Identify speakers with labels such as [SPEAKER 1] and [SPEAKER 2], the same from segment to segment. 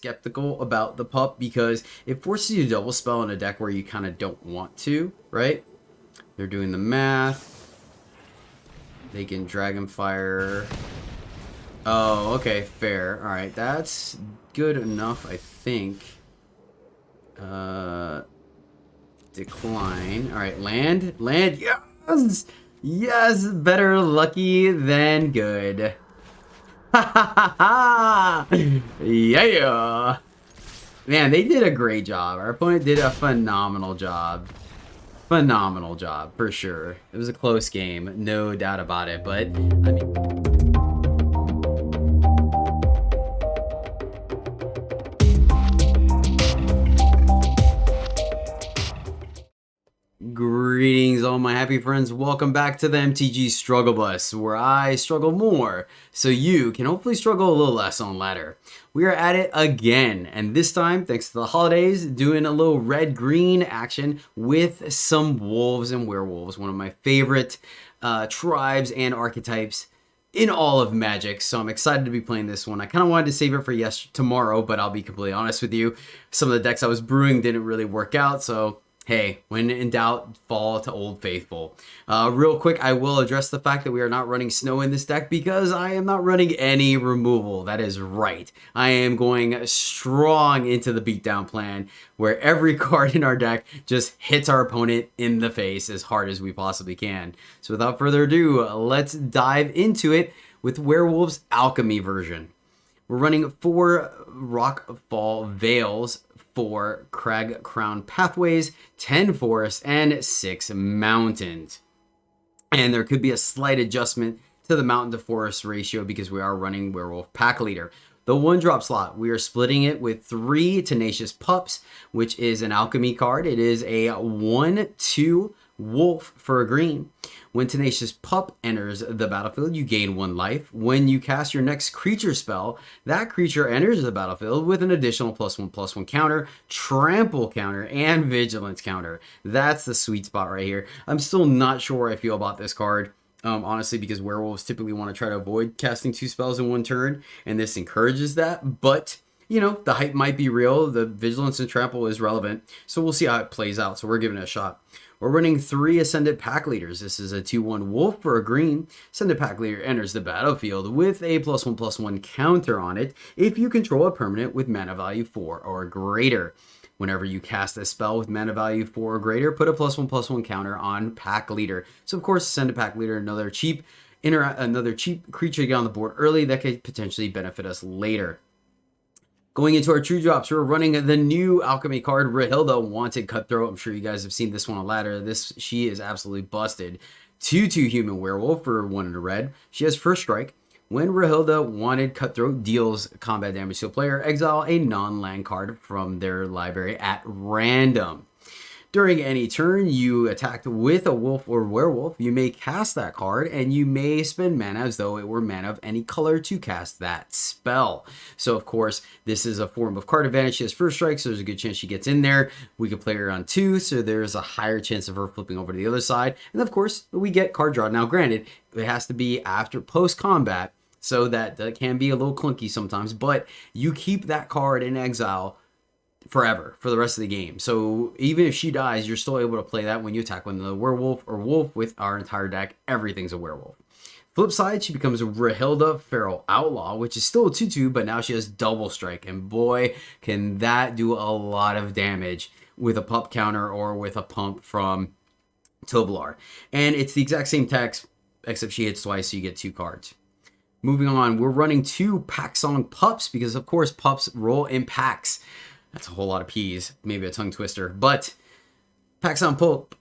[SPEAKER 1] skeptical about the pup because it forces you to double spell in a deck where you kind of don't want to, right? They're doing the math. They can Dragonfire. Oh, okay, fair. All right, that's good enough, I think. Decline. All right, land. Yes! Yes, better lucky than good. Ha ha ha ha! Yeah! Man, they did a great job. Our opponent did a phenomenal job. Phenomenal job, for sure. It was a close game, no doubt about it, but, I mean... Greetings, all my happy friends. Welcome back to the MTG Struggle Bus, where I struggle more, so you can hopefully struggle a little less on ladder. We are at it again, and this time, thanks to the holidays, doing a little red-green action with some wolves and werewolves, one of my favorite tribes and archetypes in all of Magic, so I'm excited to be playing this one. I kind of wanted to save it for tomorrow, but I'll be completely honest with you. Some of the decks I was brewing didn't really work out, so hey, when in doubt, fall to Old Faithful. Real quick, I will address the fact that we are not running snow in this deck because I am not running any removal. That is right. I am going strong into the beatdown plan where every card in our deck just hits our opponent in the face as hard as we possibly can. So without further ado, let's dive into it with Werewolf's Alchemy version. We're running 4 Rockfall Veils, 4 Crag Crown Pathways, 10 Forests, and 6 Mountains. And there could be a slight adjustment to the Mountain to Forest ratio because we are running Werewolf Pack Leader. The 1-drop slot, we are splitting it with 3 Tenacious Pups, which is an Alchemy card. It is a 1/2 Wolf for a green. When Tenacious Pup enters the battlefield, you gain 1 life. When you cast your next creature spell, that creature enters the battlefield with an additional +1/+1 counter, trample counter, and vigilance counter. That's the sweet spot right here. I'm still not sure how I feel about this card. Honestly, because werewolves typically want to try to avoid casting 2 spells in 1 turn, and this encourages that, but you know, the hype might be real. The vigilance and trample is relevant, so we'll see how it plays out. So we're giving it a shot. We're running 3 Ascended Pack Leaders. This is a 2/1 Wolf for a green. Ascended Pack Leader enters the battlefield with a +1/+1 counter on it if you control a permanent with mana value 4 or greater. Whenever you cast a spell with mana value 4 or greater, put a +1/+1 counter on Pack Leader. So of course, Ascended Pack Leader, another cheap creature to get on the board early that could potentially benefit us later. Going into our true drops, we're running the new Alchemy card, Rahilda, Wanted Cutthroat. I'm sure you guys have seen this one on ladder. She is absolutely busted. 2/2 Human Werewolf for 1 in a red. She has first strike. When Rahilda, Wanted Cutthroat deals combat damage to a player, exile a non-land card from their library at random. During any turn you attacked with a wolf or werewolf, you may cast that card, and you may spend mana as though it were mana of any color to cast that spell. So of course, this is a form of card advantage. She has first strike, so there's a good chance she gets in there. We could play her on 2, so there's a higher chance of her flipping over to the other side. And of course, we get card draw. Now granted, it has to be after post-combat, so that can be a little clunky sometimes, but you keep that card in exile forever for the rest of the game. So even if she dies, you're still able to play that when you attack with another werewolf or wolf. With our entire deck, everything's a werewolf. Flip side, she becomes a Rahilda Feral Outlaw, which is still a 2/2, but now she has double strike, and boy, can that do a lot of damage with a pup counter or with a pump from Tovolar. And it's the exact same text, except she hits twice, so you get 2 cards. Moving on, we're running 2 Pack Song Pups because of course pups roll in packs. That's a whole lot of P's, maybe a tongue twister. But Pack Song Pup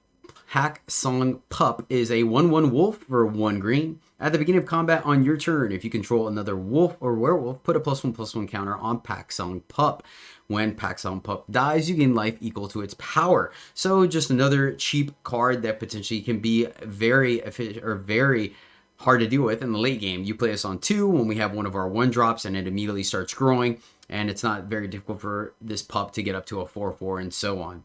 [SPEAKER 1] is a 1/1 wolf for 1 green. At the beginning of combat on your turn, if you control another wolf or werewolf, put a +1/+1 counter on Pack Song Pup. When Pack Song Pup dies, you gain life equal to its power. So just another cheap card that potentially can be very efficient or very hard to deal with in the late game. You play this on 2 when we have one of our 1-drops and it immediately starts growing, and it's not very difficult for this pup to get up to a 4/4 and so on.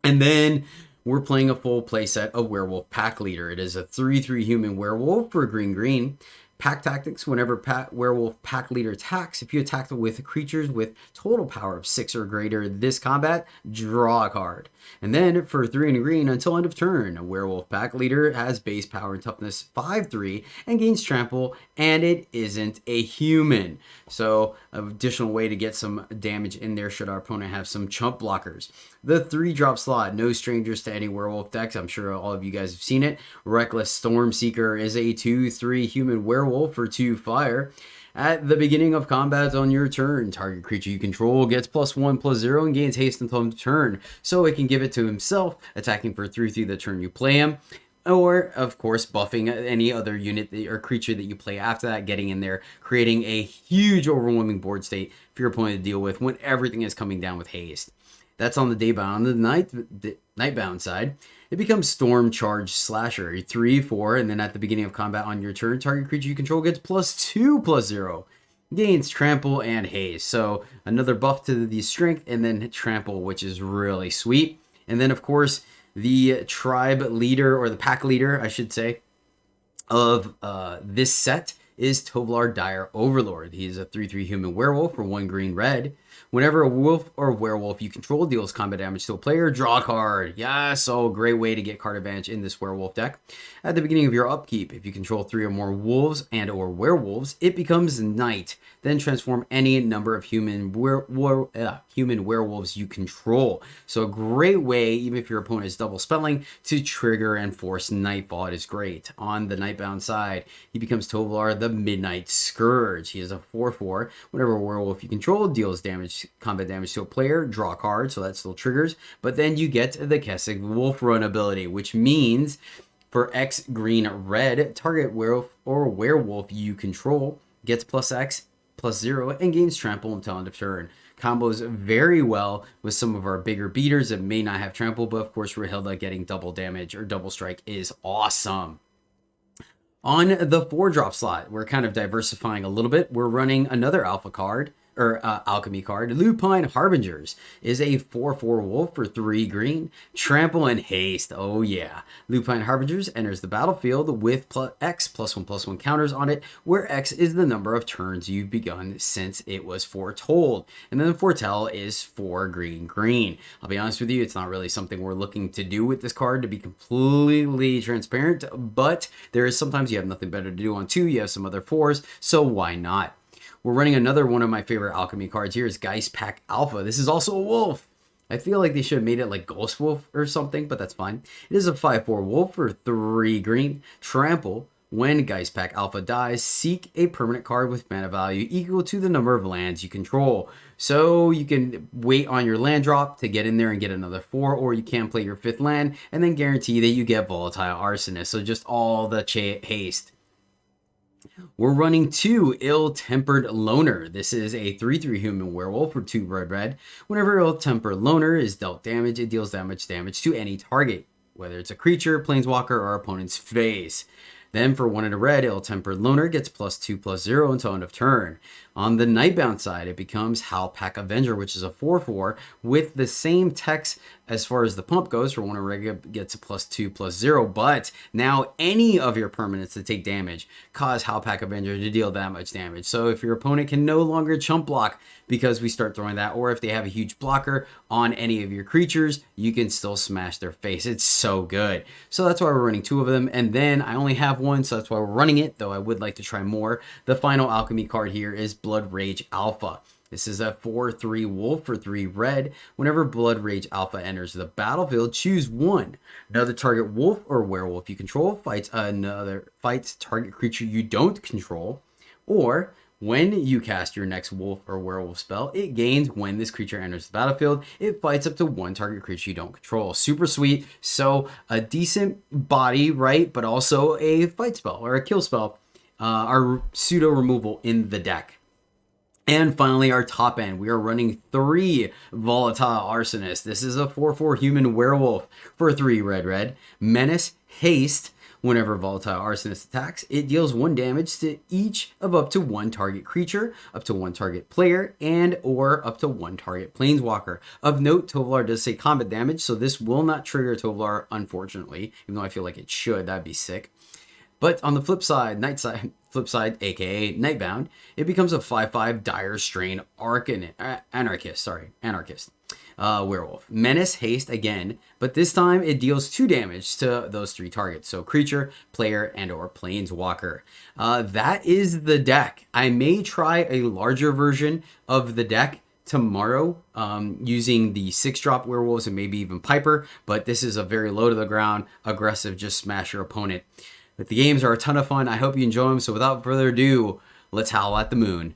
[SPEAKER 1] And then we're playing a full playset of Werewolf Pack Leader. It is a 3/3 human werewolf for green. Pack tactics: whenever werewolf pack leader attacks, if you attack with creatures with total power of 6 or greater this combat, draw a card. And then for 3 and green, until end of turn, a werewolf pack leader has base power and toughness 5/3 and gains trample, and it isn't a human. So an additional way to get some damage in there should our opponent have some chump blockers. The 3-drop slot, no strangers to any werewolf decks. I'm sure all of you guys have seen it. Reckless Stormseeker is a 2/3 human werewolf for 2 fire. At the beginning of combat on your turn, target creature you control gets +1/+0 and gains haste until end of turn. So it can give it to himself, attacking for 3/3 the turn you play him. Or, of course, buffing any other unit or creature that you play after that, getting in there, creating a huge overwhelming board state for your opponent to deal with when everything is coming down with haste. That's on the daybound. On the nightbound side, it becomes Storm Charge Slasher, a 3/4, and then at the beginning of combat on your turn, target creature you control gets +2/+0. Gains trample and haste. So another buff to the strength and then trample, which is really sweet. And then, of course, the tribe leader, or the pack leader, I should say, of this set is Tovolar Dire Overlord. He's a 3/3 human werewolf for 1 green red. Whenever a wolf or werewolf you control deals combat damage to a player, draw a card. Yes, so great way to get card advantage in this werewolf deck. At the beginning of your upkeep, if you control 3 or more wolves and or werewolves, it becomes Night. Then transform any number of human werewolves you control. So a great way, even if your opponent is double spelling, to trigger and force Nightfall. It is great. On the Nightbound side, he becomes Tovolar the Midnight Scourge. He is a 4/4. Whenever a werewolf you control deals combat damage to a player, draw a card, so that still triggers. But then you get the Kessig Wolf Run ability, which means for X green red, target werewolf or werewolf you control gets +X/+0 and gains trample until end of turn. Combos very well with some of our bigger beaters that may not have trample, but of course Rahilda getting double damage or double strike is awesome. On the 4-drop slot, we're kind of diversifying a little bit. We're running another alpha card, or alchemy card. Lupine Harbingers is a 4/4 wolf for 3 green, trample and haste. Oh yeah. Lupine Harbingers enters the battlefield with X +1/+1 counters on it, where X is the number of turns you've begun since it was foretold. And then the foretell is 4 green. I'll be honest with you, it's not really something we're looking to do with this card, to be completely transparent, but there is sometimes you have nothing better to do on 2, you have some other 4s, so why not? We're running another one of my favorite alchemy cards here is Geistpack Alpha. This is also a wolf. I feel like they should have made it like Ghost Wolf or something, but that's fine. It is a 5/4 wolf for 3 green. Trample. When Geistpack Alpha dies, seek a permanent card with mana value equal to the number of lands you control. So you can wait on your land drop to get in there and get another 4, or you can play your 5th land and then guarantee that you get Volatile Arsonist. So just all the haste. We're running 2 Ill-Tempered Loner. This is a 3/3 human werewolf for 2 red. Whenever Ill-Tempered Loner is dealt damage, it deals damage to any target, whether it's a creature, planeswalker, or opponent's face. Then for 1 and a red, Ill-Tempered Loner gets +2/+0 until end of turn. On the Nightbound side, it becomes Howlpack Avenger, which is a 4/4 with the same text as far as the pump goes. For 1 and a red, gets a +2/+0, but now any of your permanents that take damage cause Howlpack Avenger to deal that much damage. So if your opponent can no longer chump block because we start throwing that, or if they have a huge blocker on any of your creatures, you can still smash their face. It's so good. So that's why we're running 2 of them, and then I only have 1, so that's why we're running it, though I would like to try more. The final alchemy card here is Blood Rage Alpha. This is a 4/3 wolf for 3 red. Whenever Blood Rage Alpha enters the battlefield, choose 1. Another target wolf or werewolf you control fights target creature you don't control. Or when you cast your next wolf or werewolf spell, it gains when this creature enters the battlefield. It fights up to 1 target creature you don't control. Super sweet. So a decent body, right? But also a fight spell or a kill spell. Our pseudo removal in the deck. And finally, our top end, we are running 3 Volatile Arsonist. This is a 4/4 human werewolf for 3 red. Menace, haste. Whenever Volatile Arsonist attacks, it deals 1 damage to each of up to 1 target creature, up to 1 target player, and or up to 1 target planeswalker. Of note, Tovolar does say combat damage, so this will not trigger Tovolar, unfortunately, even though I feel like it should. That'd be sick. But on the flip side, aka Nightbound, it becomes a 5/5 Dire Strain Anarchist. Werewolf. Menace haste again, but this time it deals 2 damage to those 3 targets. So creature, player, and or planeswalker. That is the deck. I may try a larger version of the deck tomorrow using the 6-drop werewolves and maybe even Piper, but this is a very low to the ground, aggressive, just smash your opponent. But the games are a ton of fun. I hope you enjoy them. So without further ado, let's howl at the moon.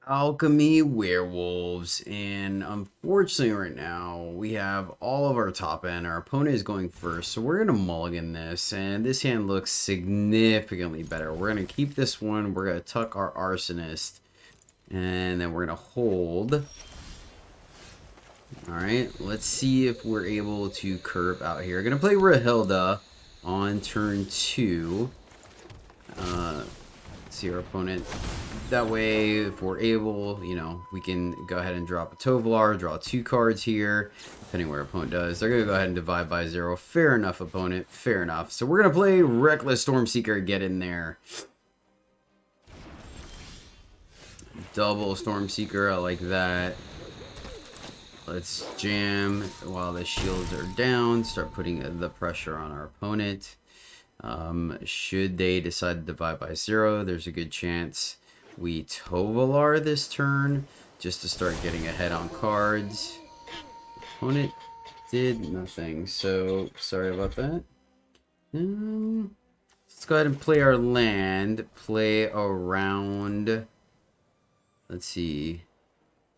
[SPEAKER 1] Alchemy Werewolves, and unfortunately right now we have all of our top end. Our opponent is going first, so we're gonna mulligan this, and this hand looks significantly better. We're gonna keep this one, we're gonna tuck our Arsonist, and then we're gonna hold. Alright, let's see if we're able to curve out here. Gonna play Rahilda on turn 2. See our opponent. That way, if we're able, you know, we can go ahead and drop a Tovolar, draw 2 cards here, depending what our opponent does. They're going to go ahead and divide by 0. Fair enough, opponent. Fair enough. So we're going to play Reckless Stormseeker, get in there. Double Stormseeker, I like that. Let's jam while the shields are down, start putting the pressure on our opponent. Should they decide to divide by 0, there's a good chance we Tovolar this turn just to start getting ahead on cards. Opponent did nothing, so sorry about that. Let's go ahead and play our land, play around, let's see,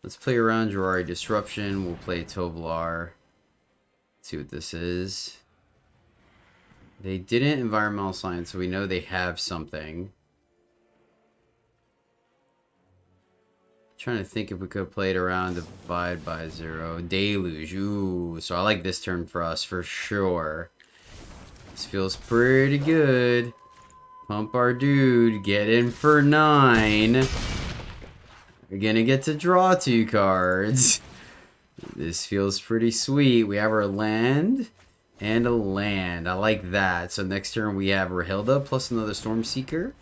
[SPEAKER 1] let's play around Jurari Disruption, we'll play Tovolar, see what this is. They didn't environmental science, so we know they have something. Trying to think if we could play it around divide by 0. Deluge. Ooh, so I like this turn for us for sure. This feels pretty good. Pump our dude. Get in for 9. We're gonna get to draw 2 cards. This feels pretty sweet. We have our land. And a land. I like that. So next turn we have Rahilda plus another Stormseeker.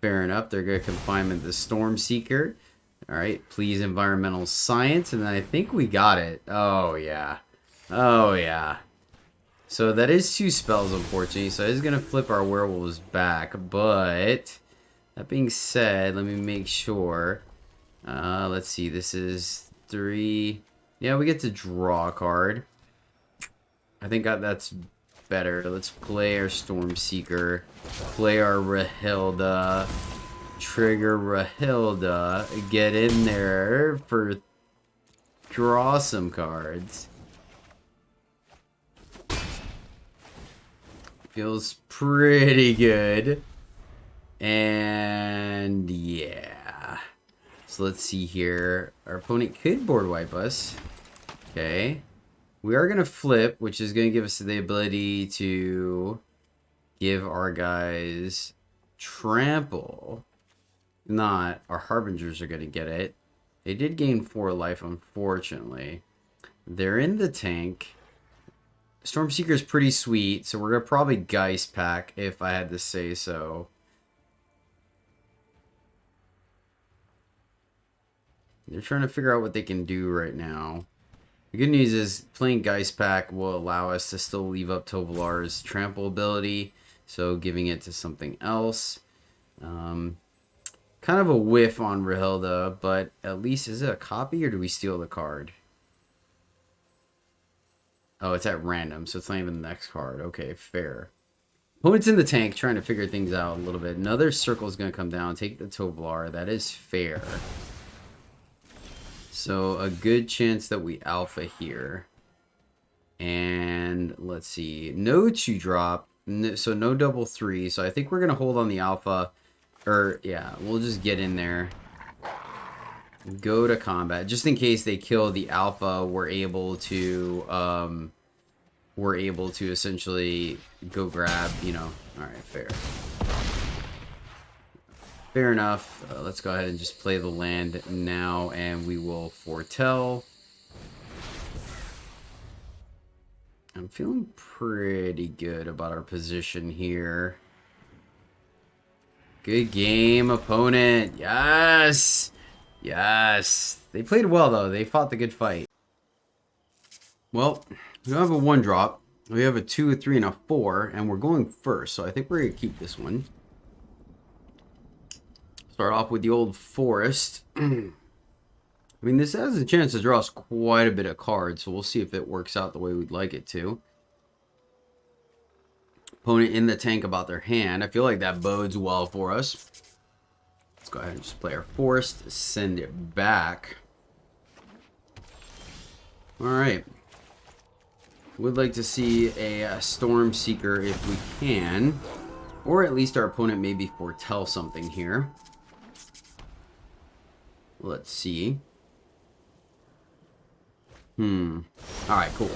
[SPEAKER 1] Fair enough. They're going to confinement the Stormseeker. Alright. Please environmental science. And then I think we got it. Oh, yeah. Oh, yeah. So that is 2 spells, unfortunately. So it's going to flip our werewolves back. But that being said, let me make sure. Let's see. This is 3. Yeah, we get to draw a card. I think that's better. Let's play our Stormseeker, play our Rahilda, trigger Rahilda, get in there for draw some cards. Feels pretty good. And yeah. So let's see here. Our opponent could board wipe us. Okay. We are going to flip, which is going to give us the ability to give our guys trample. If not, our Harbingers are going to get it. They did gain 4 life, unfortunately. They're in the tank. Stormseeker is pretty sweet, so we're going to probably Geist pack, if I had to say so. They're trying to figure out what they can do right now. The good news is playing Geist Pack will allow us to still leave up Tovolar's trample ability, so giving it to something else. Kind of a whiff on Rahilda, but at least, is it a copy or do we steal the card? Oh, it's at random, so it's not even the next card. Okay, fair. Opponent's in the tank trying to figure things out a little bit. Another circle is going to come down, take the Tovolar. That is fair. So a good chance that we alpha here. And let's see. No 2-drop. So no double 3. So I think we're going to hold on the alpha. Or yeah, we'll just get in there. Go to combat. Just in case they kill the alpha, we're able to essentially go grab, you know. Alright, fair. Fair enough. Let's go ahead and just play the land now, and we will foretell. I'm I'm feeling pretty good about our position here. Good game, opponent. Yes! Yes! They played well, though. They fought the good fight. Well, we don't have a 1-drop. We have a 2, a 3, and a 4, and we're going first, so I think we're going to keep this one. Start off with the old forest. I mean, this has a chance to draw us quite a bit of cards, so we'll see if it works out the way we'd like it to. Opponent in the tank about their hand. I feel like that bodes well for us. Let's go ahead and just play our forest, send it back. Alright. Would like to see a Storm Seeker if we can. Or at least our opponent maybe foretell something here. Let's see. Alright, cool.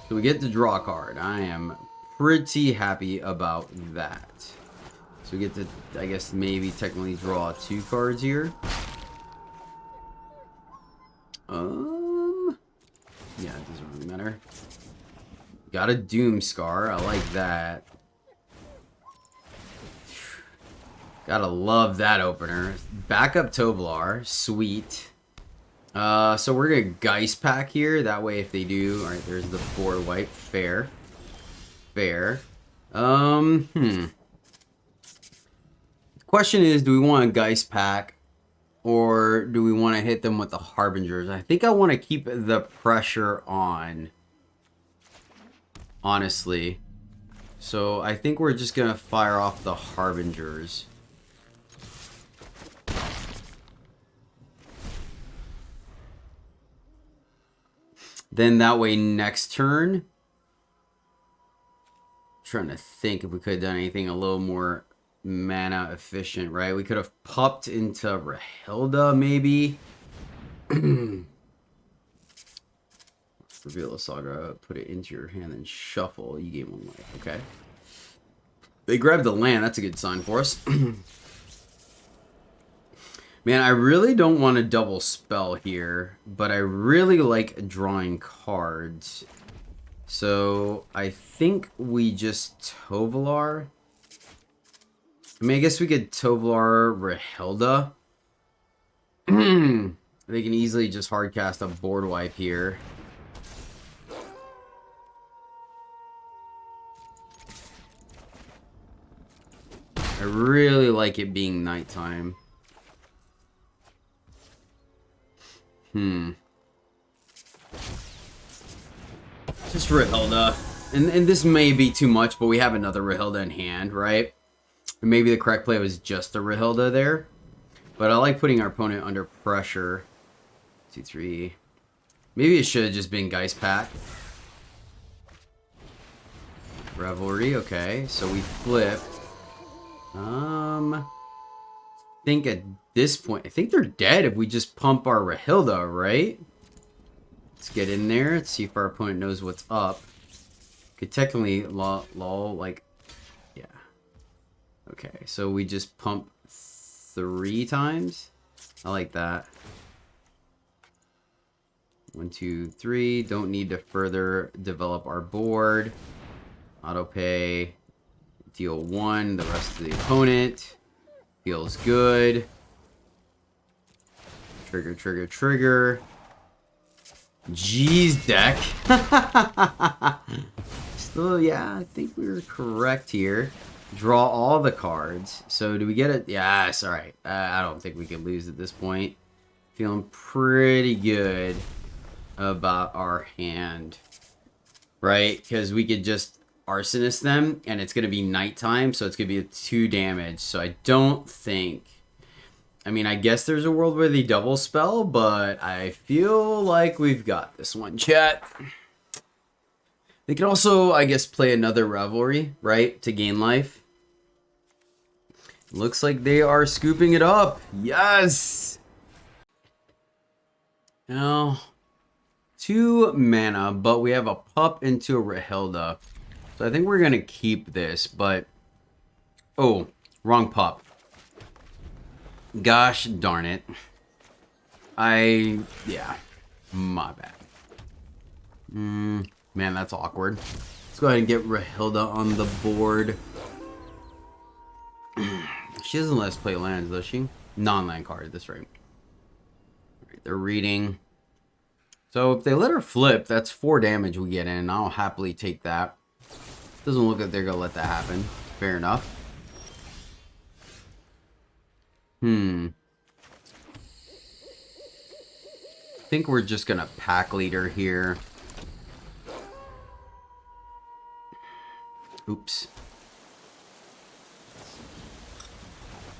[SPEAKER 1] So we get to draw a card. I am pretty happy about that. So we get to, I guess, maybe technically draw 2 cards here. Yeah, it doesn't really matter. Got a Doom Scar. I like that. Gotta love that opener. Backup Tovolar. Sweet. So we're gonna Geist Pack here. That way if they do... Alright, there's the board wipe. Fair. Fair. The question is, do we want a Geist Pack? Or do we want to hit them with the Harbingers? I think I want to keep the pressure on. Honestly. So I think we're just going to fire off the Harbingers. Then that way next turn. I'm trying to think if we could have done anything a little more mana efficient, right? We could have popped into Rahilda, maybe. Reveal a Saga, put it into your hand and shuffle. You gain 1 life. Okay. They grabbed the land. That's a good sign for us. Man, I really don't want to double spell here, but I really like drawing cards. So I think we just Tovolar. I mean, I guess we could Tovolar Rahilda. They can easily just hardcast a board wipe here. I really like it being nighttime. Just Rahilda. And this may be too much, but we have another Rahilda in hand, right? Maybe the correct play was just a Rahilda there. But I like putting our opponent under pressure. 2, 3. Maybe it should have just been Geist Pack. Revelry, okay. So we flip. I think at this point, I think they're dead if we just pump our Rahilda, right? Let's get in there. Let's see if our opponent knows what's up. Could technically lol, like, yeah. Okay, so we just pump 3 times. I like that. 1, 2, 3. Don't need to further develop our board. Auto pay. Deal 1. The rest of the opponent. Feels good. Trigger, trigger, trigger. Jeez, deck. Still, yeah, I think we were correct here. Draw all the cards. So do we get it? Yes, all right. I don't think we can lose at this point. Feeling pretty good about our hand. Right? Because we could just arsonist them, and it's going to be nighttime, so it's going to be a 2 damage. So I don't think... I mean, I guess there's a world where they double spell, but I feel like we've got this one, chat. They can also, I guess, play another Revelry, right, to gain life. Looks like they are scooping it up. Yes! Now, 2 mana, but we have a pup into a Rahilda. So I think we're going to keep this, but... Oh, wrong pup. Gosh darn it. Yeah, my bad. Man, that's awkward. Let's go ahead and get Rahilda on the board. She doesn't let us play lands, does she? Non-land card, that's right. Alright, they're reading. So if they let her flip, that's 4 damage we get in. I'll happily take that. Doesn't look like they're going to let that happen. Fair enough. I think we're just going to pack leader here. Oops.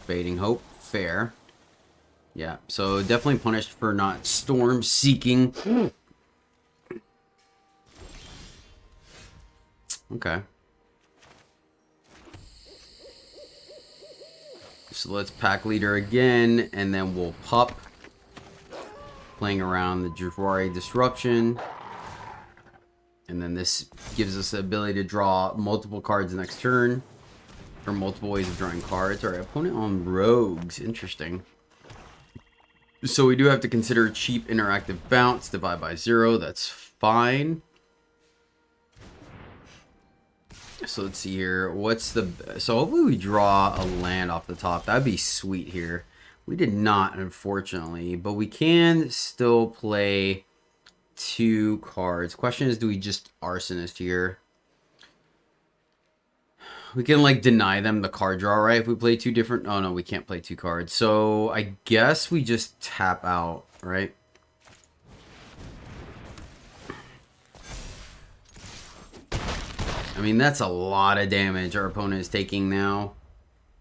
[SPEAKER 1] Fading Hope. Fair. Yeah, so definitely punished for not storm seeking. Okay. So let's pack leader again, and then we'll pup. Playing around the Jafari Disruption. And then this gives us the ability to draw multiple cards next turn. Or multiple ways of drawing cards. Our opponent on rogues. Interesting. So we do have to consider cheap interactive bounce, divide by 0. That's fine. So let's see here. What's the... So hopefully we draw a land off the top. That'd be sweet here. We did not, unfortunately. But we can still play 2 cards. Question is, do we just Arsonist here? We can, like, deny them the card draw, right? If we play 2 different... Oh, no, we can't play 2 cards. So, I guess we just tap out, right? I mean, that's a lot of damage our opponent is taking now,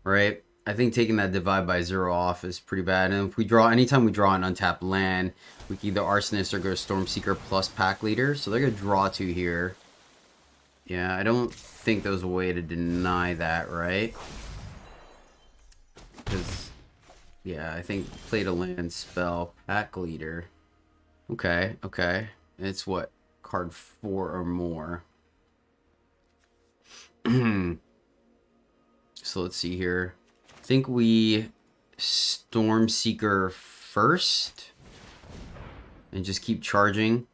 [SPEAKER 1] right? I think taking that divide by 0 off is pretty bad. And if we draw... Anytime we draw an untapped land, we can either Arsonist or go Stormseeker plus Pack Leader. So, they're going to draw 2 here. Yeah, I don't think there's a way to deny that, right? Because, yeah, I think played a land spell, Pack Leader. Okay, okay. It's what? Card 4 or more. So let's see here. I think we Stormseeker first. And just keep charging.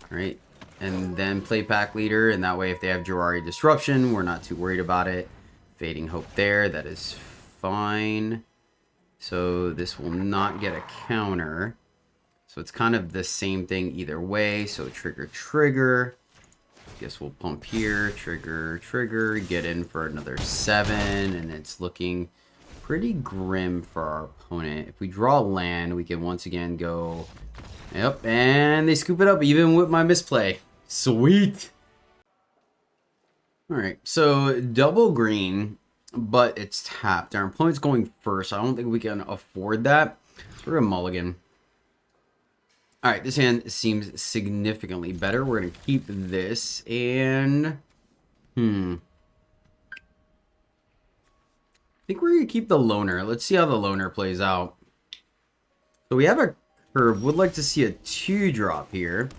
[SPEAKER 1] Right? And then play Pack Leader, and that way if they have Jafari Disruption, we're not too worried about it. Fading Hope there, that is fine. So this will not get a counter. So it's kind of the same thing either way. So trigger, trigger. Guess we'll pump here, trigger, trigger, get in for another 7, and it's looking pretty grim for our opponent. If we draw land, we can once again go... Yep, and they scoop it up even with my misplay. Sweet. Alright, so double green, but it's tapped. Our opponent's going first. I don't think we can afford that. So we're going to mulligan. Alright, this hand seems significantly better. We're going to keep this, and... I think we're going to keep the loner. Let's see how the loner plays out. So we have a curve. Would like to see a 2-drop here.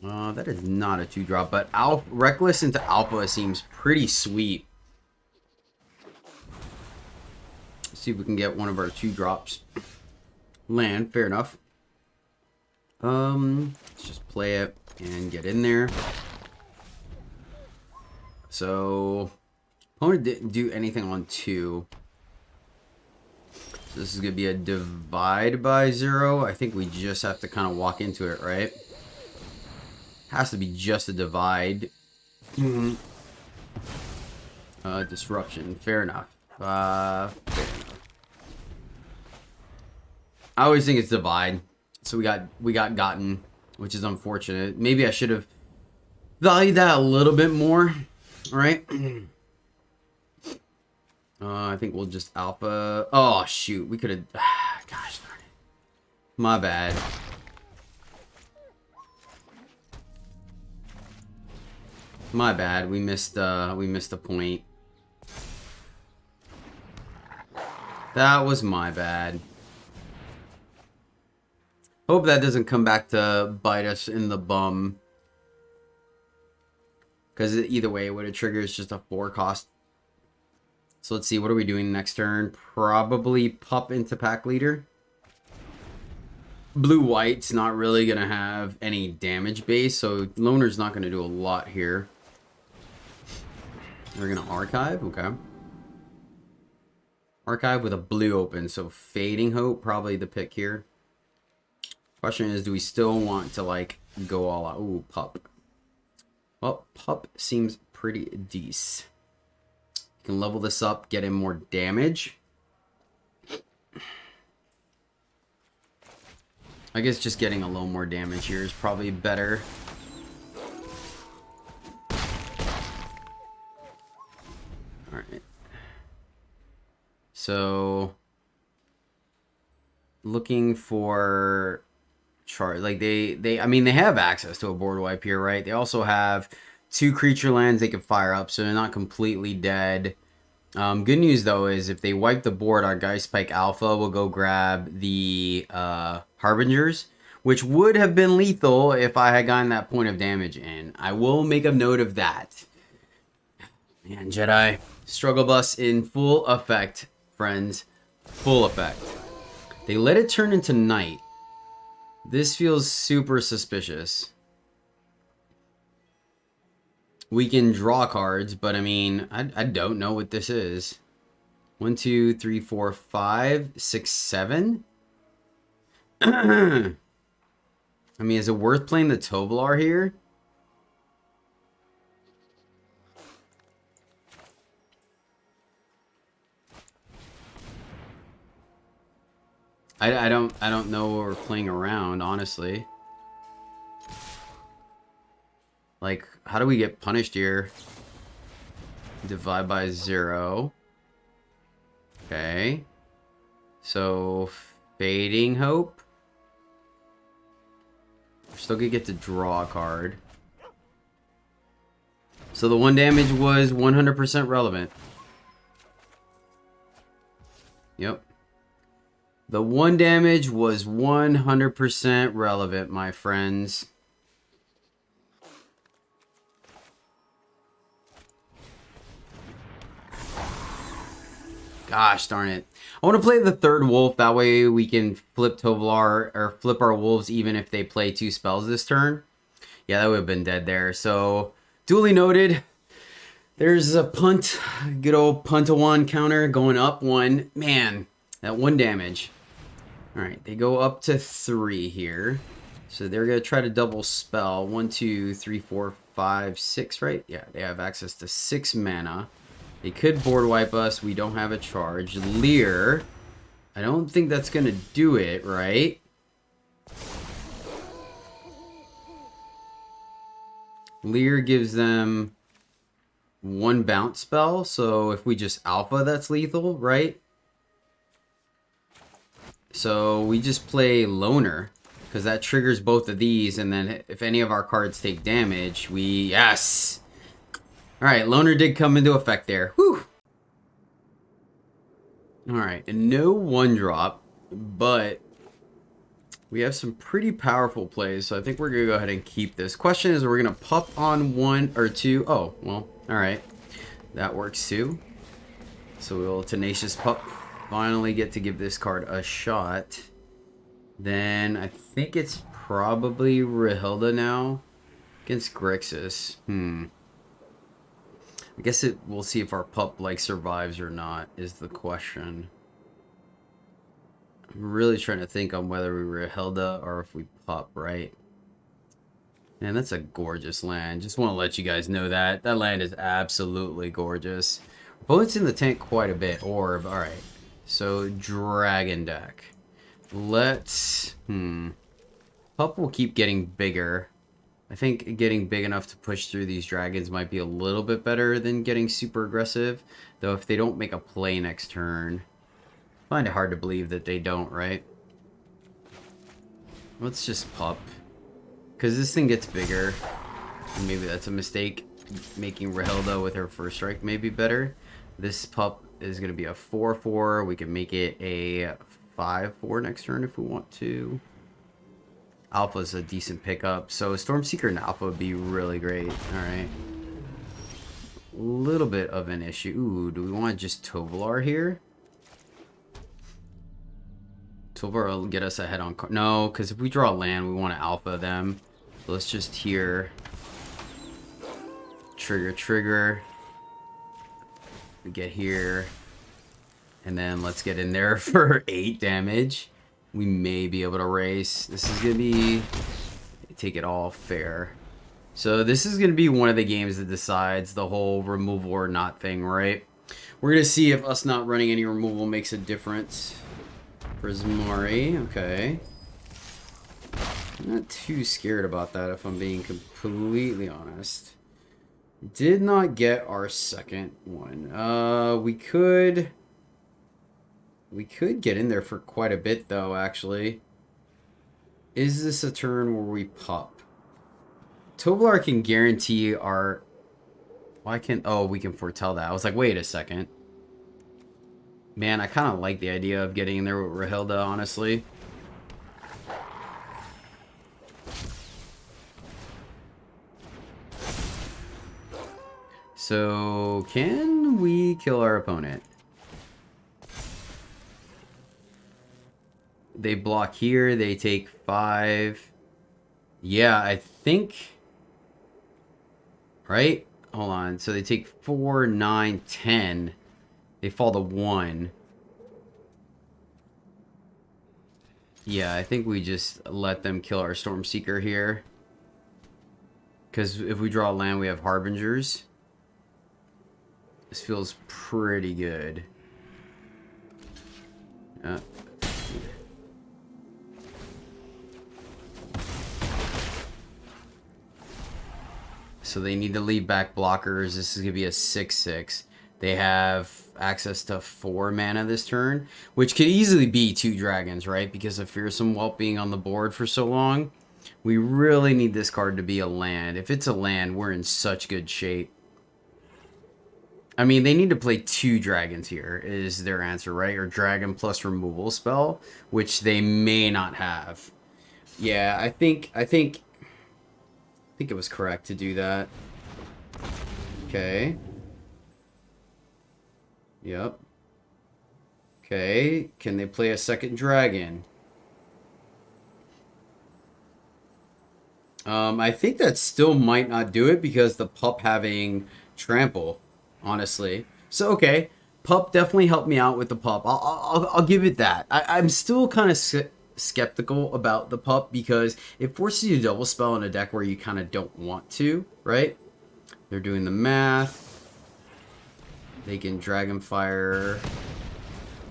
[SPEAKER 1] That is not a 2-drop, but Reckless into Alpha seems pretty sweet. Let's see if we can get one of our 2-drops. Land, fair enough. Let's just play it and get in there. So, opponent didn't do anything on 2. So this is going to be a divide by 0. I think we just have to kind of walk into it, right? Has to be just a divide. Disruption. Fair enough. Fair enough. I always think it's divide. So we got gotten, which is unfortunate. Maybe I should have valued that a little bit more. Right? I think we'll just alpha. Oh shoot, we could have. Gosh darn it. My bad. My bad. We missed a point. That was my bad. Hope that doesn't come back to bite us in the bum. Because either way, what it triggers is just a 4 cost. So let's see, what are we doing next turn? Probably pup into Pack Leader. Blue-white's not really going to have any damage base, so Loner's not going to do a lot here. We're going to archive, okay. Archive with a blue open, so Fading Hope, probably the pick here. Question is, do we still want to, like, go all out? Ooh, Pup. Well, Pup seems pretty decent. You can level this up, get in more damage. I guess just getting a little more damage here is probably better. Alright. So, looking for chart, like I mean, they have access to a board wipe here, right? They also have 2 creature lands they can fire up, so they're not completely dead. Good news though is if they wipe the board, our Geist Spike Alpha will go grab the Harbingers, which would have been lethal if I had gotten that point of damage in. I will make a note of that. Man, Jedi Struggle Bus in full effect, friends. Full effect. They let it turn into night. This feels super suspicious. We can draw cards, but I mean, I don't know what this is. 1, 2, 3, 4, 5, 6, 7. I mean, is it worth playing the Tovolar here? I don't know what we're playing around, honestly. Like, how do we get punished here? Divide by 0. Okay. So, Fading Hope. We're still gonna get to draw a card. So the 1 damage was 100% relevant. Yep. The 1 damage was 100% relevant, my friends. Gosh darn it. I want to play the 3rd wolf. That way we can flip Tovolar, or flip our wolves even if they play 2 spells this turn. Yeah, that would have been dead there. So, duly noted. There's a punt. Good old punt to 1 counter going up 1. Man, that 1 damage. Alright, they go up to 3 here. So they're going to try to double spell. 1, 2, 3, 4, 5, 6, right? Yeah, they have access to 6 mana. They could board wipe us. We don't have a charge. Leer. I don't think that's going to do it, right? Leer gives them 1 bounce spell. So if we just alpha, that's lethal, right? So we just play Loner, because that triggers both of these. And then if any of our cards take damage, we... Yes! Alright, Loner did come into effect there. Whew! Alright, and no 1-drop, but we have some pretty powerful plays, so I think we're going to go ahead and keep this. Question is, we're going to pup on 1 or 2. Oh, well, alright. That works too. So we'll Tenacious Pup finally get to give this card a shot. Then I think it's probably Rahilda now against Grixis. I guess we'll see if our pup like survives or not is the question. I'm really trying to think on whether we Rahilda or if we pup, right? Man, that's a gorgeous land. Just want to let you guys know that. That land is absolutely gorgeous. Opponent's in the tank quite a bit. Orb, alright. So, Dragon deck. Let's... Pup will keep getting bigger. I think getting big enough to push through these dragons might be a little bit better than getting super aggressive. Though if they don't make a play next turn, I find it hard to believe that they don't, right? Let's just pup. Because this thing gets bigger. And maybe that's a mistake. Making Rahilda with her first strike may be better. This pup is going to be a 4/4. We can make it a 5/4 next turn if we want to. Alpha is a decent pickup, so Stormseeker and Alpha would be really great. Alright. A little bit of an issue. Ooh, do we want just Tovolar here? Tovolar will get us ahead on... No, because if we draw land, we want to alpha them. So let's just here... Trigger. We get here. And then let's get in there for 8 damage. We may be able to race. This is going to be... Take it all fair. So this is going to be one of the games that decides the whole removal or not thing, right? We're going to see if us not running any removal makes a difference. Prismari, okay. I'm not too scared about that if I'm being completely honest. Did not get our second one. We could get in there for quite a bit though, actually. Is this a turn where we pop? Tovolar can guarantee our... Why can't... Oh, we can foretell that. I was like, wait a second. Man, I kind of like the idea of getting in there with Rahilda, honestly. So, can we kill our opponent? They block here. They take 5. Yeah, I think... Right? Hold on. So they take 4, 9, 10. They fall to 1. Yeah, I think we just let them kill our Stormseeker here. Because if we draw land, we have Harbingers. This feels pretty good. So they need to leave back blockers. This is going to be a 6/6. They have access to 4 mana this turn, which could easily be 2 dragons, right? Because of Fearsome Whelp being on the board for so long. We really need this card to be a land. If it's a land, we're in such good shape. I mean, they need to play 2 dragons here, is their answer, right? Or dragon plus removal spell, which they may not have. Yeah, I think it was correct to do that. Okay. Yep. Okay, can they play a second dragon? I think that still might not do it because the pup having trample, honestly. So, okay, pup definitely helped me out with the pup. I'll give it that. I'm still kind of skeptical about the pup because it forces you to double spell in a deck where you kind of don't want to, right? They're doing the math. They can Dragonfire.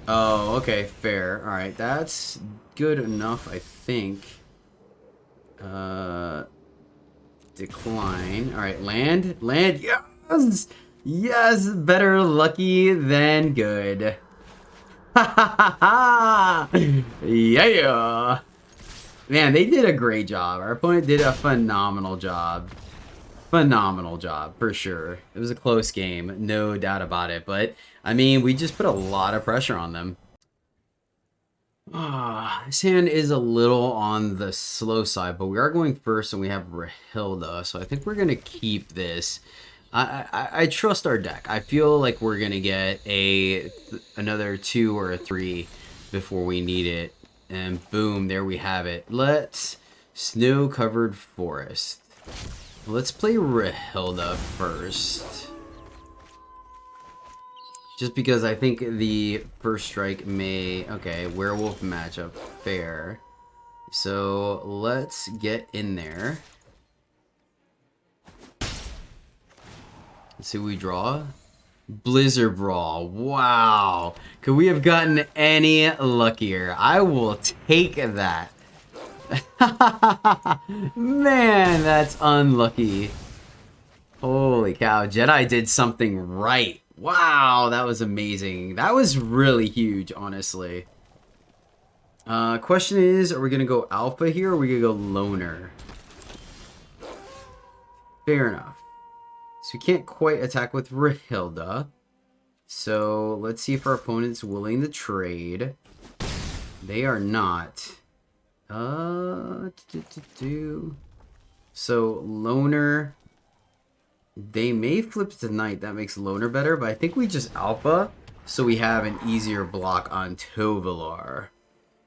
[SPEAKER 1] Oh, okay, fair. All right, that's good enough, I think. Decline. All right, land. Yes, yes. Better lucky than good. Yeah. Man, they did a great job. Our opponent did a phenomenal job. Phenomenal job, for sure. It was a close game, no doubt about it. But, I mean, we just put a lot of pressure on them. This hand is a little on the slow side, but we are going first and we have Rahilda. So I think we're going to keep this. I trust our deck. I feel like we're going to get another 2 or a 3 before we need it. And boom, there we have it. Let's Snow-Covered Forest. Let's play Rahilda first. Just because I think the first strike may... Okay, Werewolf matchup. Fair. So, let's get in there. Let's see what we draw. Blizzard Brawl. Wow. Could we have gotten any luckier? I will take that. Man, that's unlucky. Holy cow. Jedi did something right. Wow, that was amazing. That was really huge, honestly. Question is, are we going to go alpha here or are we going to go loner? Fair enough. So we can't quite attack with Rahilda. So let's see if our opponent's willing to trade. They are not. So loner, they may flip to knight. That makes loner better, but I think we just alpha so we have an easier block on Tovolar.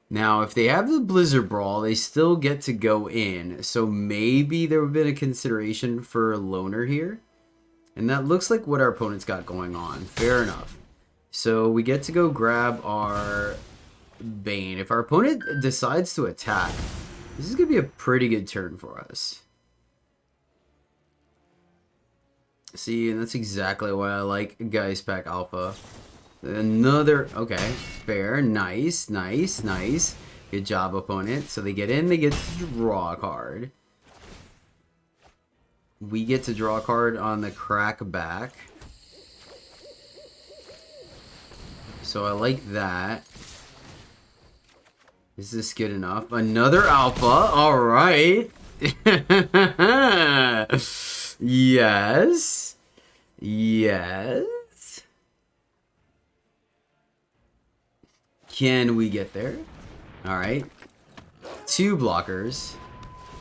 [SPEAKER 1] Now, if they have the Blizzard Brawl, they still get to go in. So maybe there would have been a consideration for a loner here. And that looks like what our opponent's got going on. Fair enough. So we get to go grab our Bane. If our opponent decides to attack, this is going to be a pretty good turn for us. See, and that's exactly why I like Geist Pack Alpha. Another, okay, fair, nice, nice, nice. Good job, opponent. So they get in, they get to draw a card. We get to draw a card on the crackback. So I like that. Is this good enough? Another alpha, alright. Yes. Yes. Can we get there? Alright. 2 blockers.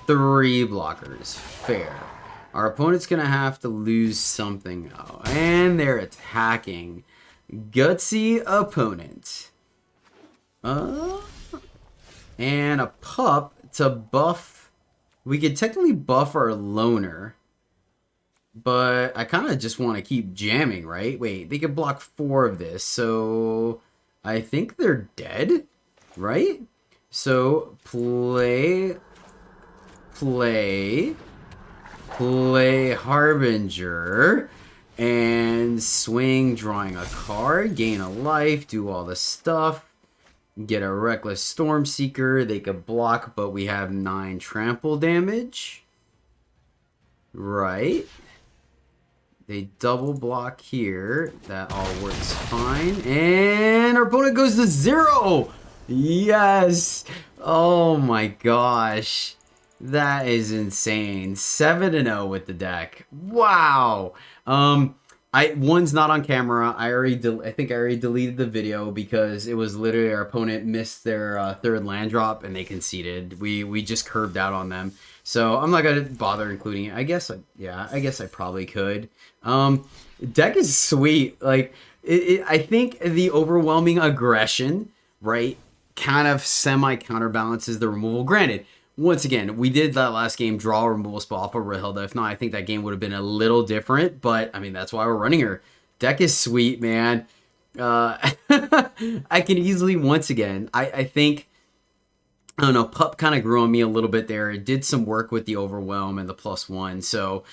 [SPEAKER 1] 3 blockers. Fair. Our opponent's going to have to lose something though. And they're attacking. Gutsy opponent. And a pup to buff. We could technically buff our loner. But I kind of just want to keep jamming, right? Wait, they could block 4 of this. So I think they're dead, right? So play Harbinger, and swing, drawing a card, gain a life, do all the stuff, get a Reckless Stormseeker. They could block, but we have 9 trample damage, right? They double block here. That all works fine. And our opponent goes to 0. Yes. Oh my gosh. That is insane. 7-0 with the deck. Wow. One's not on camera. I think I already deleted the video because it was literally our opponent missed their 3rd land drop and they conceded. We just curved out on them. So I'm not gonna bother including it. I guess I probably could. Deck is sweet. Like I think the overwhelming aggression, right, kind of semi counterbalances the removal. Granted, once again, we did that last game draw a removal spell off of Rahilda. If not, I think that game would have been a little different. But I mean, that's why we're running her. Deck is sweet, man. I can easily, once again, I think, I don't know, Pup kind of grew on me a little bit there. It did some work with the Overwhelm and the +1. So,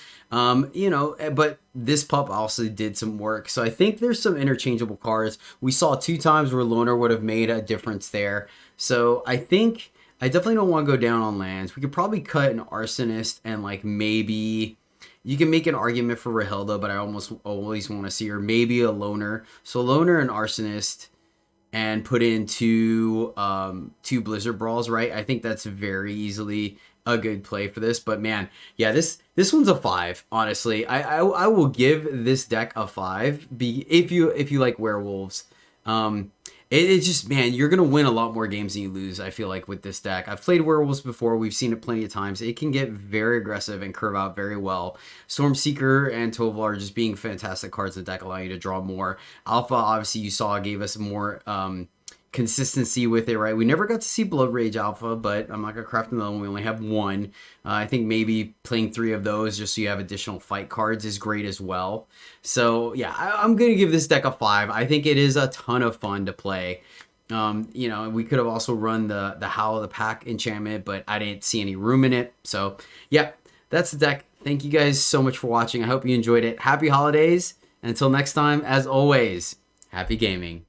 [SPEAKER 1] you know, but this Pup also did some work. So I think there's some interchangeable cards. We saw 2 times where Loner would have made a difference there. So I think I definitely don't want to go down on lands. We could probably cut an Arsonist and like maybe you can make an argument for Rahilda, but I almost always want to see her. Maybe a Loner. So Loner and Arsonist, and put in 2 Blizzard Brawls, right? I think that's very easily a good play for this. But man, yeah, this one's a 5. Honestly, I will give this deck a 5. If you like werewolves, it's just, man, you're gonna win a lot more games than you lose. I feel like with this deck. I've played werewolves before. We've seen it plenty of times. It can get very aggressive and curve out very well. Stormseeker and Tovolar just being fantastic cards in the deck, allow you to draw more. Alpha, obviously, you saw gave us more consistency with it, right? We never got to see Blood Rage Alpha, but I'm not gonna craft another one. We only have 1. I think maybe playing 3 of those just so you have additional fight cards is great as well. So yeah, I'm gonna give this deck a 5. I think it is a ton of fun to play. You know, we could have also run the Howl of the Pack enchantment, but I didn't see any room in it. So yeah, that's the deck. Thank you guys so much for watching. I hope you enjoyed it. Happy holidays, and until next time, as always, happy gaming.